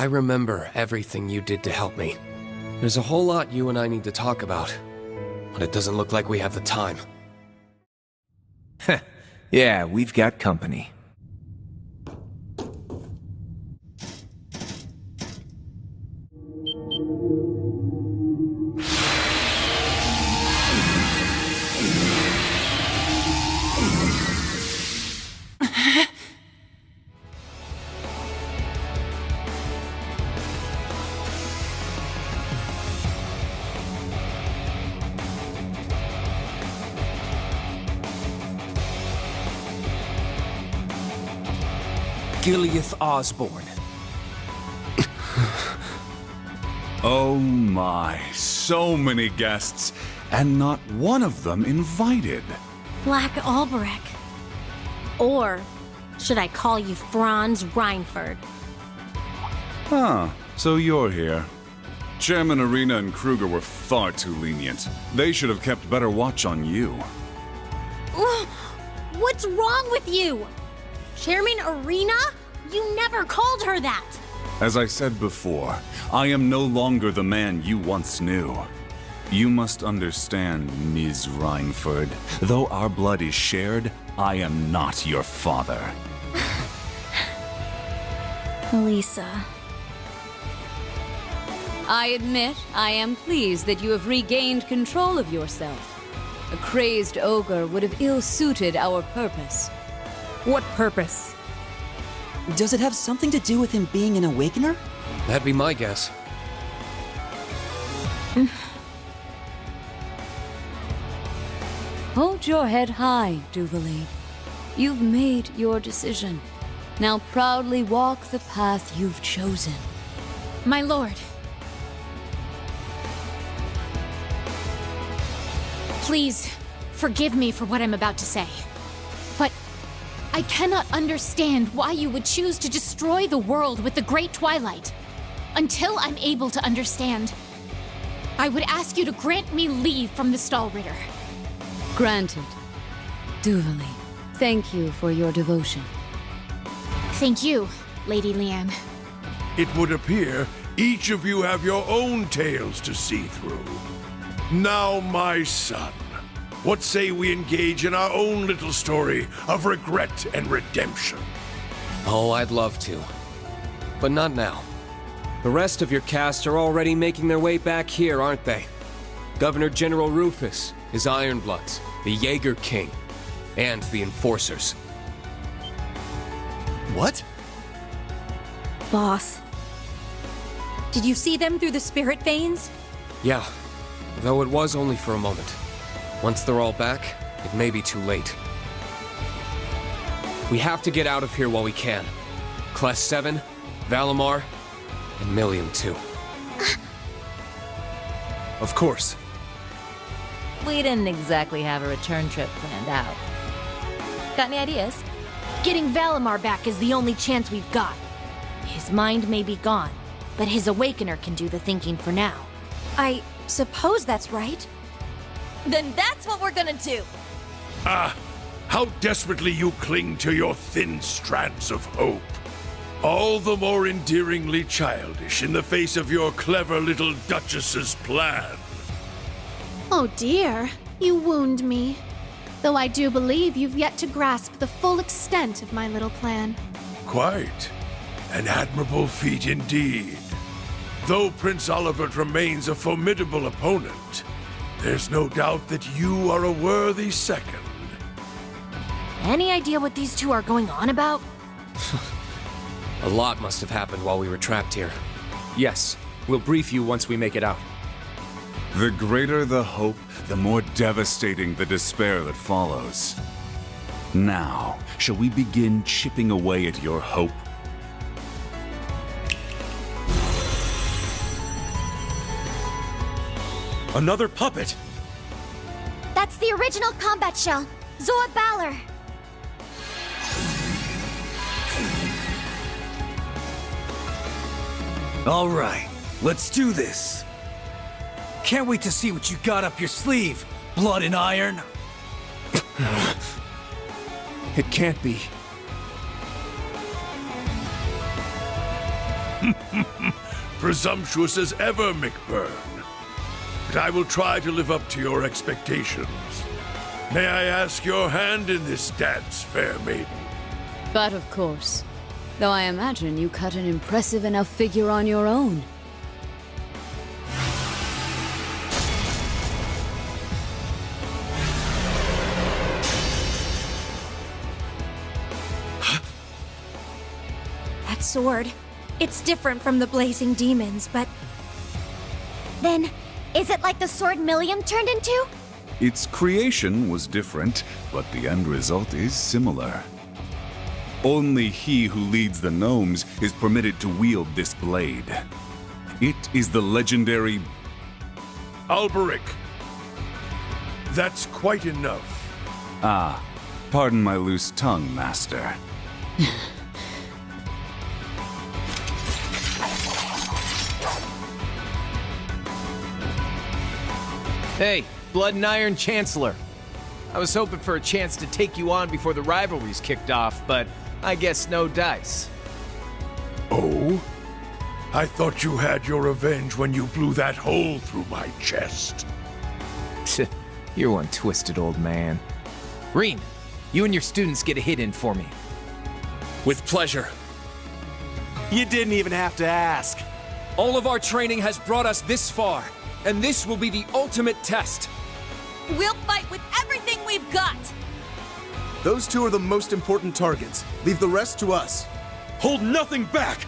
I remember everything you did to help me. There's a whole lot you and I need to talk about, but it doesn't look like we have the time. Yeah, we've got company. Gileath Osborne. Oh my, so many guests, and not one of them invited. Black Albrecht. Or should I call you Franz Reinford? Huh, so you're here. Chairman Arena and Kruger were far too lenient. They should have kept better watch on you. What's wrong with you? Chairman Arena? You never called her that! As I said before, I am no longer the man you once knew. You must understand, Ms. Reinford. Though our blood is shared, I am not your father. Lisa. I admit I am pleased that you have regained control of yourself. A crazed ogre would have ill-suited our purpose. What purpose? Does it have something to do with him being an awakener? That'd be my guess. Hold your head high, Duvalie. You've made your decision. Now proudly walk the path you've chosen. My lord. Please, forgive me for what I'm about to say. But I cannot understand why you would choose to destroy the world with the Great Twilight. Until I'm able to understand, I would ask you to grant me leave from the Stallritter. Granted. Duvalie, thank you for your devotion. Thank you, Lady Leanne. It would appear each of you have your own tales to see through. Now, my son, what say we engage in our own little story of regret and redemption? Oh, I'd love to. But not now. The rest of your cast are already making their way back here, aren't they? Governor General Rufus, his Ironbloods, the Jaeger King, and the Enforcers. What? Boss. Did you see them through the spirit veins? Yeah, though it was only for a moment. Once they're all back, it may be too late. We have to get out of here while we can. Class 7, Valimar, and Millium too. Of course. We didn't exactly have a return trip planned out. Got any ideas? Getting Valimar back is the only chance we've got. His mind may be gone, but his Awakener can do the thinking for now. I suppose that's right. Then that's what we're gonna do! Ah, how desperately you cling to your thin strands of hope. All the more endearingly childish in the face of your clever little Duchess's plan. Oh dear, you wound me. Though I do believe you've yet to grasp the full extent of my little plan. Quite. An admirable feat indeed. Though Prince Olivert remains a formidable opponent, there's no doubt that you are a worthy second. Any idea what these two are going on about? A lot must have happened while we were trapped here. Yes, we'll brief you once we make it out. The greater the hope, the more devastating the despair that follows. Now, shall we begin chipping away at your hope? Another puppet! That's the original combat shell, Zoa Balor. All right, let's do this. Can't wait to see what you got up your sleeve, Blood and Iron. It can't be. Presumptuous as ever, McBurn. But I will try to live up to your expectations. May I ask your hand in this dance, fair maiden? But of course. Though I imagine you cut an impressive enough figure on your own. That sword. It's different from the blazing demons, but... Then, is it like the sword Milliam turned into? Its creation was different, but the end result is similar. Only he who leads the gnomes is permitted to wield this blade. It is the legendary... Alberic. That's quite enough. Ah, pardon my loose tongue, Master. Hey, Blood and Iron Chancellor. I was hoping for a chance to take you on before the rivalry's kicked off, but I guess no dice. Oh? I thought you had your revenge when you blew that hole through my chest. You're one twisted old man. Reen, you and your students get a hit in for me. With pleasure. You didn't even have to ask. All of our training has brought us this far, and this will be the ultimate test. We'll fight with everything we've got! Those two are the most important targets. Leave the rest to us. Hold nothing back!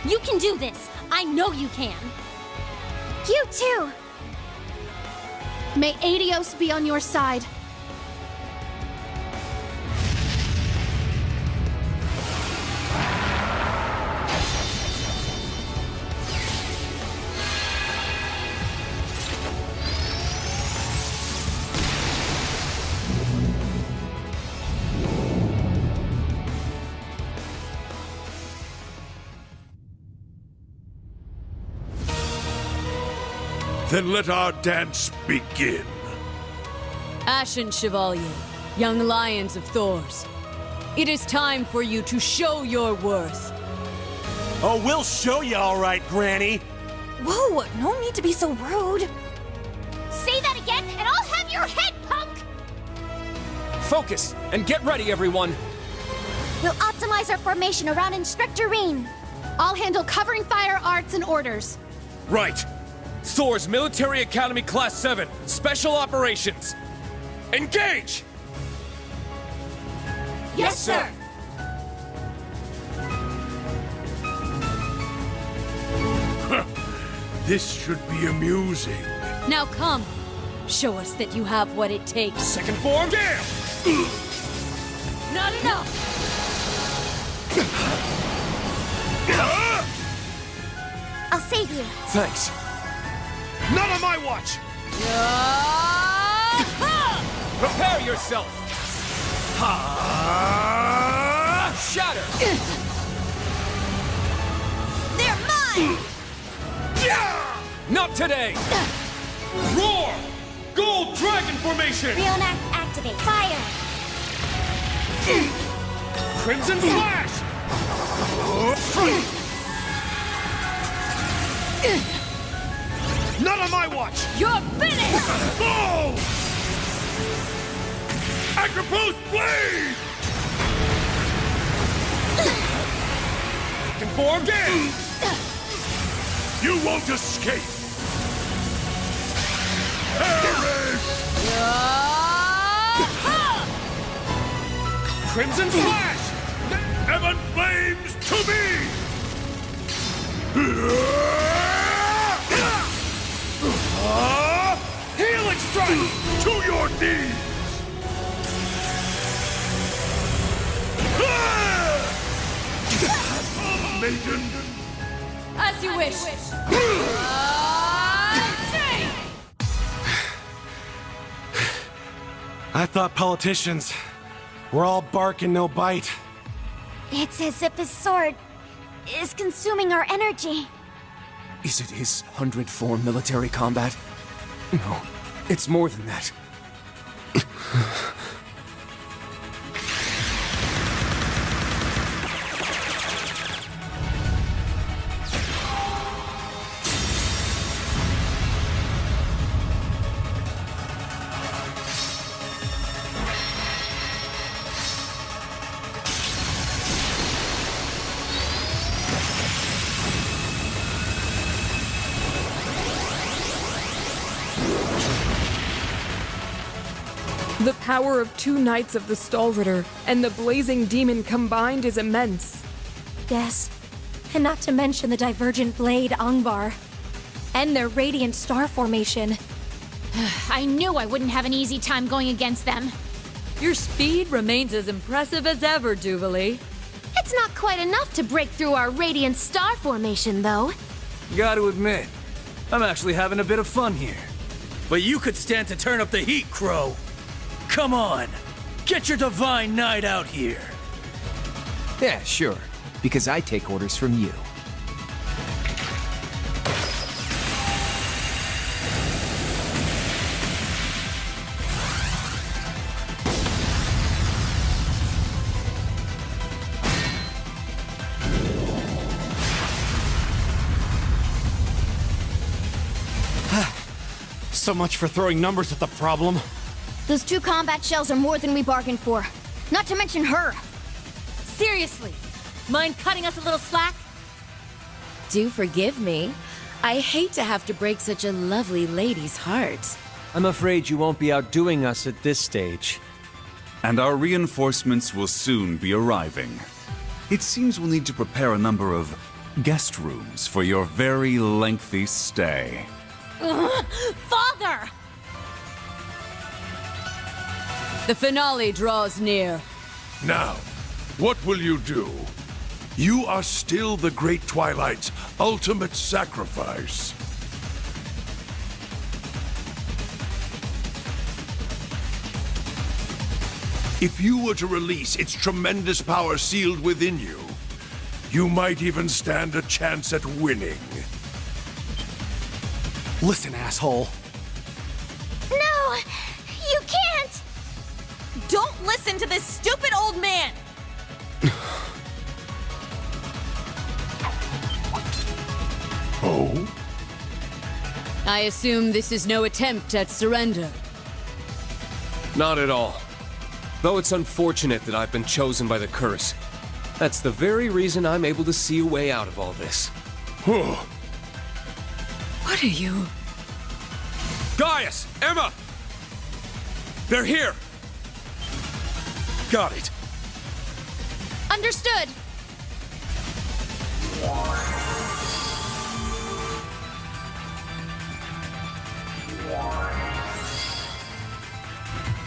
You can do this! I know you can! You too! May Adios be on your side. Then let our dance begin. Ashen Chevalier, young lions of Thors. It is time for you to show your worth. Oh, we'll show you all right, Granny. Whoa, no need to be so rude. Say that again, and I'll have your head, punk! Focus, and get ready, everyone! We'll optimize our formation around Inspector Reen. I'll handle covering fire, arts, and orders. Right. Thor's Military Academy Class 7, Special Operations. Engage! Yes, sir! This should be amusing. Now come, show us that you have what it takes. Second form, damn! Not enough! I'll save you. Thanks. Not on my watch! Prepare yourself! Shatter! They're mine! Not today! Roar! Gold Dragon Formation! Reenact activate. Fire! Crimson Flash! Not on my watch! You're finished! Oh! Acropose Blade! Conform game! You won't escape! Perish! Crimson Flash! Heaven flames to me! Healing Strike! To your knees! Maiden! As you wish. I thought politicians were all bark and no bite. It's as if this sword is consuming our energy. Is it his 100th form military combat? No, it's more than that. The power of 2 Knights of the Stalritter and the Blazing Demon combined is immense. Yes, and not to mention the Divergent Blade Angbar, and their Radiant Star Formation. I knew I wouldn't have an easy time going against them. Your speed remains as impressive as ever, Jubilee. It's not quite enough to break through our Radiant Star Formation, though. Gotta admit, I'm actually having a bit of fun here. But you could stand to turn up the heat, Crow. Come on, get your Divine Knight out here. Yeah, sure. Because I take orders from you. So much for throwing numbers at the problem. Those 2 combat shells are more than we bargained for. Not to mention her. Seriously, mind cutting us a little slack? Do forgive me. I hate to have to break such a lovely lady's heart. I'm afraid you won't be outdoing us at this stage. And our reinforcements will soon be arriving. It seems we'll need to prepare a number of guest rooms for your very lengthy stay. Father! The finale draws near. Now, what will you do? You are still the Great Twilight's ultimate sacrifice. If you were to release its tremendous power sealed within you, you might even stand a chance at winning. Listen, asshole. No! You can't! Don't listen to this stupid old man! Oh? I assume this is no attempt at surrender. Not at all. Though it's unfortunate that I've been chosen by the curse. That's the very reason I'm able to see a way out of all this. What are you? Gaius! Emma! They're here! Got it. Understood.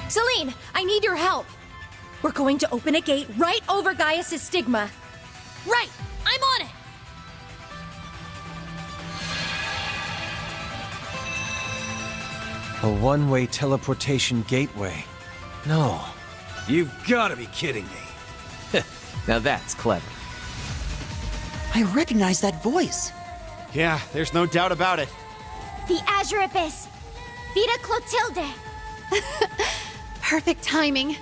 Celine, I need your help. We're going to open a gate right over Gaius' stigma. Right! I'm on it! A one-way teleportation gateway. No. You've gotta be kidding me. Now that's clever. I recognize that voice. Yeah, there's no doubt about it. The Azure Abyss. VITA Clotilde. Perfect timing.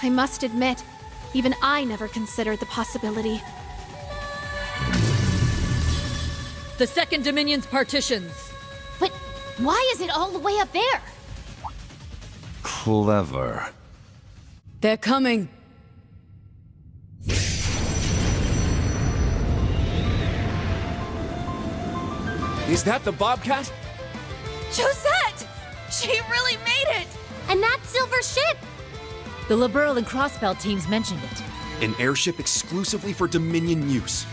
I must admit, even I never considered the possibility. The Second Dominion's partitions. But why is it all the way up there? Clever. They're coming. Is that the Bobcat? Josette! She really made it! And that silver ship! The Liberl and Crossbelt teams mentioned it. An airship exclusively for Dominion use.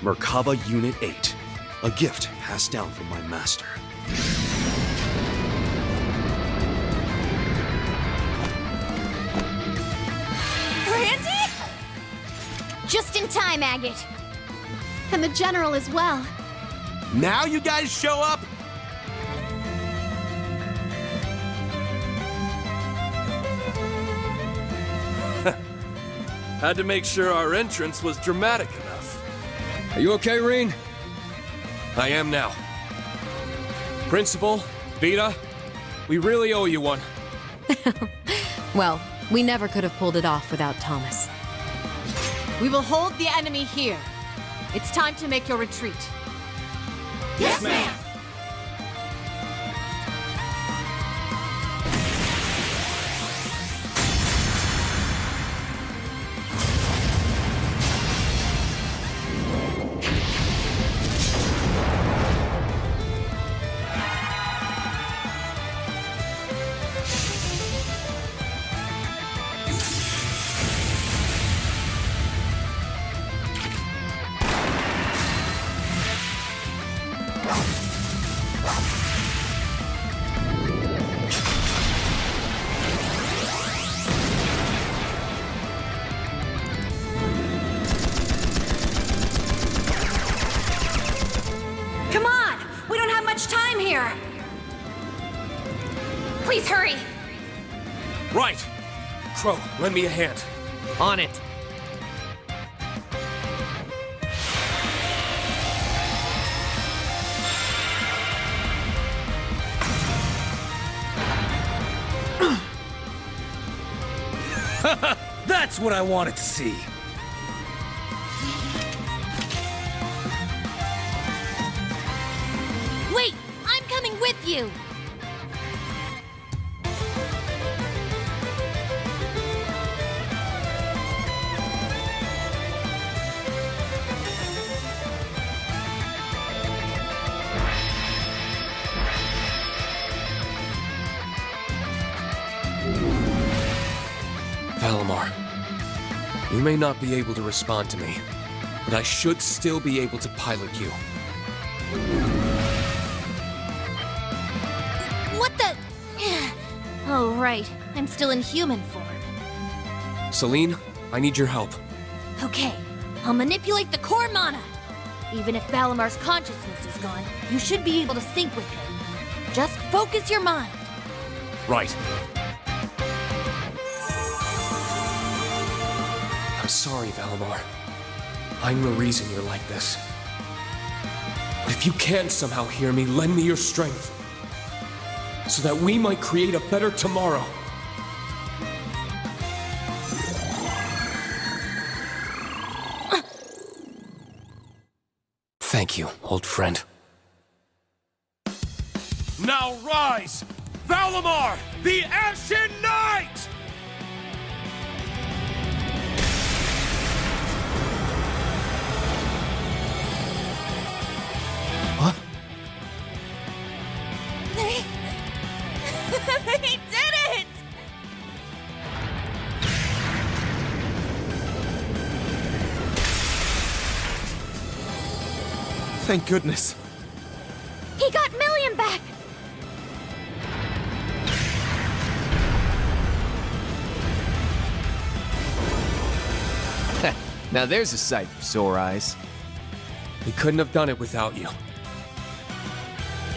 Merkaba Unit 8. A gift passed down from my master. Randy? Just in time, Agate. And the General as well. Now you guys show up? Had to make sure our entrance was dramatic enough. Are you okay, Reen? I am now. Principal, VITA, we really owe you one. Well, we never could have pulled it off without Thomas. We will hold the enemy here. It's time to make your retreat. Yes, ma'am! here! Please hurry! Right! Crow, lend me a hand. On it. That's what I wanted to see. Wait! I'm coming with you! Valimar, you may not be able to respond to me, but I should still be able to pilot you. What the? Oh, right. I'm still in human form. Celine, I need your help. Okay, I'll manipulate the core mana. Even if Valimar's consciousness is gone, you should be able to sync with him. Just focus your mind. Right. I'm sorry, Valimar. I'm the reason you're like this. But if you can somehow hear me, lend me your strength. So that we might create a better tomorrow. Thank you, old friend. Now rise! Valimar, the Ashen Knight! They did it! Thank goodness. He got Million back! Now there's a sight for sore eyes. We couldn't have done it without you.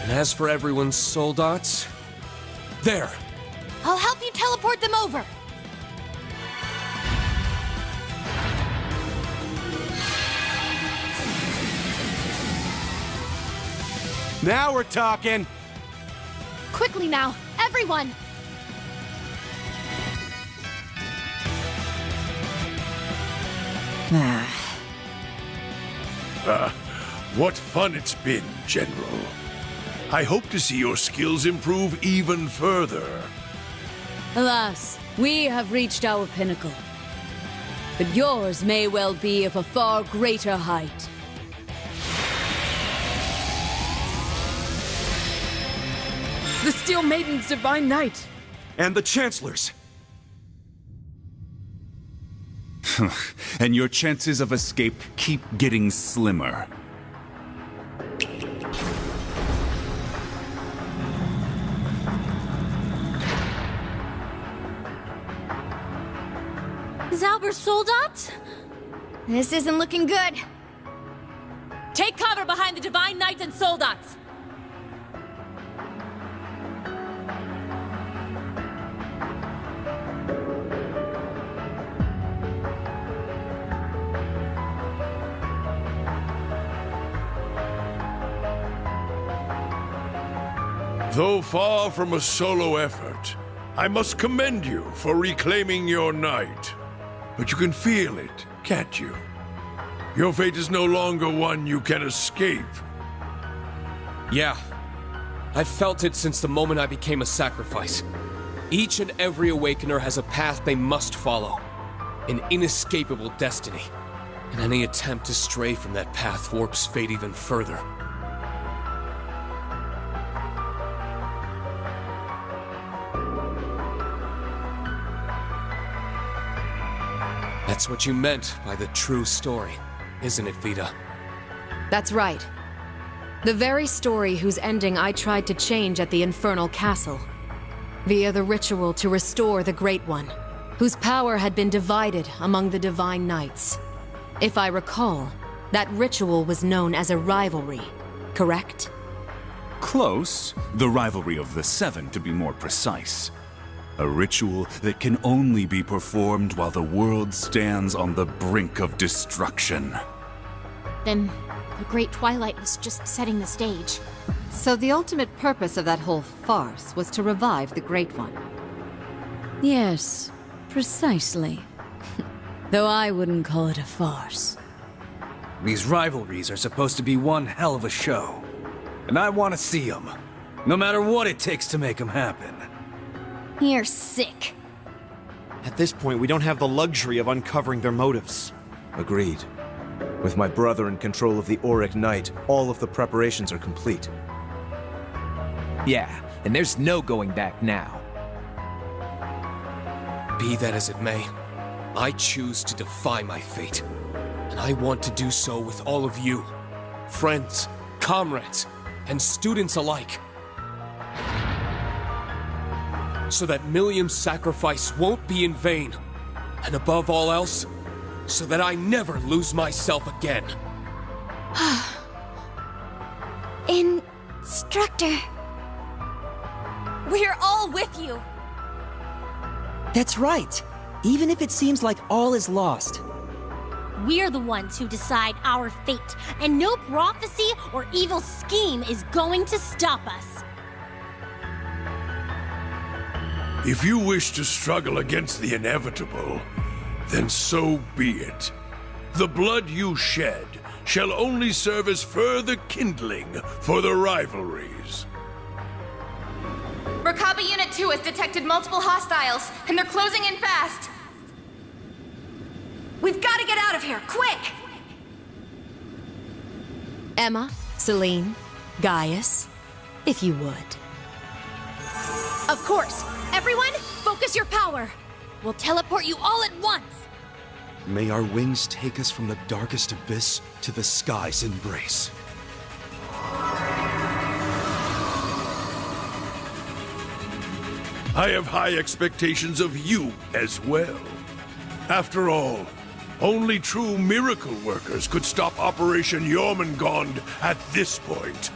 And as for everyone's soul dots, there! I'll help you teleport them over! Now we're talking! Quickly now, everyone! What fun it's been, General. I hope to see your skills improve even further. Alas, we have reached our pinnacle. But yours may well be of a far greater height. The Steel Maiden's Divine Knight! And the Chancellor's. And your chances of escape keep getting slimmer. Zalber's soul dots? This isn't looking good. Take cover behind the Divine Knights and soul dots. Though far from a solo effort, I must commend you for reclaiming your knight. But you can feel it, can't you? Your fate is no longer one you can escape. Yeah. I've felt it since the moment I became a sacrifice. Each and every Awakener has a path they must follow. An inescapable destiny. And any attempt to stray from that path warps fate even further. That's what you meant by the true story, isn't it, VITA? That's right. The very story whose ending I tried to change at the Infernal Castle. Via the ritual to restore the Great One, whose power had been divided among the Divine Knights. If I recall, that ritual was known as a rivalry, correct? Close. The rivalry of the Seven, to be more precise. A ritual that can only be performed while the world stands on the brink of destruction. Then the Great Twilight was just setting the stage. So the ultimate purpose of that whole farce was to revive the Great One. Yes, precisely. Though I wouldn't call it a farce. These rivalries are supposed to be one hell of a show. And I want to see them. No matter what it takes to make them happen. You're sick. At this point, we don't have the luxury of uncovering their motives. Agreed. With my brother in control of the Auric Knight, all of the preparations are complete. Yeah, and there's no going back now. Be that as it may, I choose to defy my fate. And I want to do so with all of you. Friends, comrades, and students alike. So that Millium's sacrifice won't be in vain. And above all else, so that I never lose myself again. Instructor. We're all with you. That's right. Even if it seems like all is lost. We're the ones who decide our fate, and no prophecy or evil scheme is going to stop us. If you wish to struggle against the inevitable, then so be it. The blood you shed shall only serve as further kindling for the rivalries. Merkaba Unit 2 has detected multiple hostiles, and they're closing in fast. We've got to get out of here, quick! Emma, Celine, Gaius, if you would. Of course. Everyone, focus your power. We'll teleport you all at once. May our wings take us from the darkest abyss to the sky's embrace. I have high expectations of you as well. After all, only true miracle workers could stop Operation Jormungand at this point.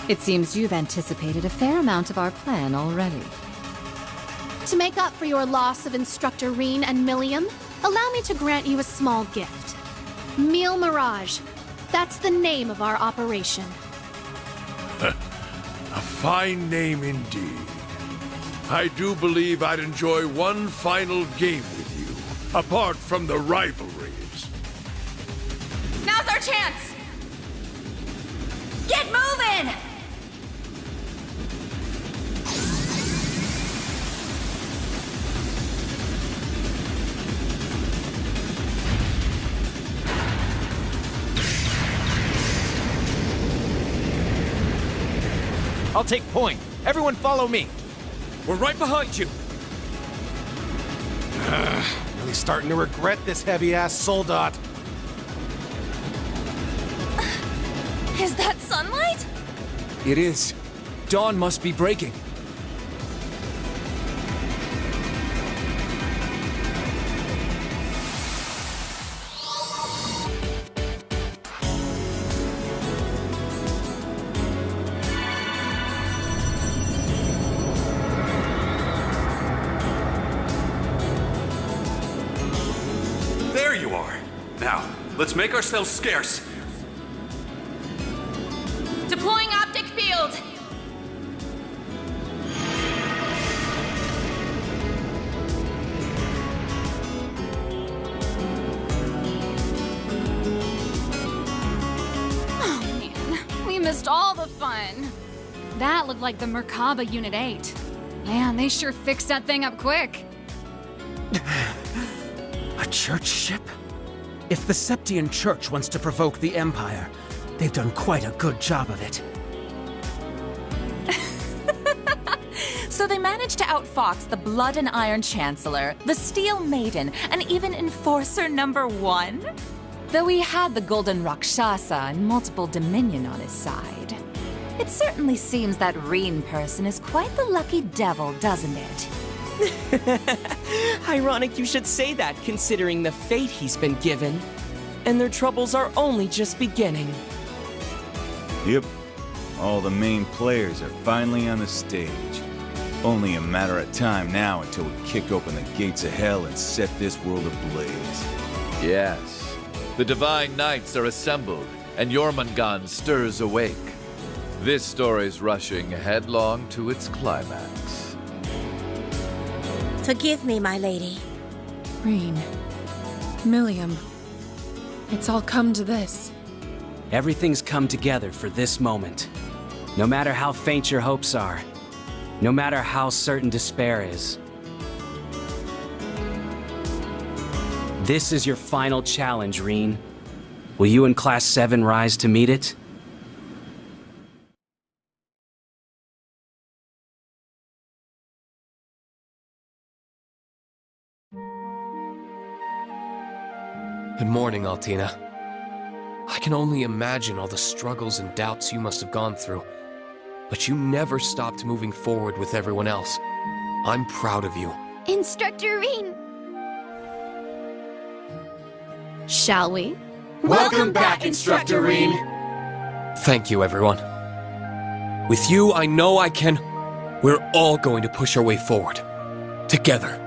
It seems you've anticipated a fair amount of our plan already. To make up for your loss of Instructor Reen and Millium, allow me to grant you a small gift. Meal Mirage. That's the name of our operation. A fine name indeed. I do believe I'd enjoy one final game with you, apart from the rivalries. Now's our chance! Get moving! I'll take point. Everyone follow me. We're right behind you. Really starting to regret this heavy-ass soldat. Is that sunlight? It is. Dawn must be breaking. There you are. Now, let's make ourselves scarce. Deploying optic field! Oh man, we missed all the fun. That looked like the Merkaba Unit 8. Man, they sure fixed that thing up quick. A church ship? If the Septian Church wants to provoke the Empire, they've done quite a good job of it. So they managed to outfox the Blood and Iron Chancellor, the Steel Maiden, and even Enforcer number 1? Though he had the Golden Rakshasa and multiple Dominion on his side. It certainly seems that Reen person is quite the lucky devil, doesn't it? Ironic you should say that, considering the fate he's been given. And their troubles are only just beginning. Yep. All the main players are finally on the stage. Only a matter of time now until we kick open the gates of hell and set this world ablaze. Yes. The Divine Knights are assembled, and Jormungand stirs awake. This story's rushing headlong to its climax. Forgive me, my lady. Reen. Milliam. It's all come to this. Everything's come together for this moment. No matter how faint your hopes are, no matter how certain despair is. This is your final challenge, Reen. Will you and Class 7 rise to meet it? Good morning, Altina. I can only imagine all the struggles and doubts you must have gone through. But you never stopped moving forward with everyone else. I'm proud of you. Instructor Reen! Shall we? Welcome back, Instructor Reen! Thank you, everyone. With you, I know I can... We're all going to push our way forward. Together.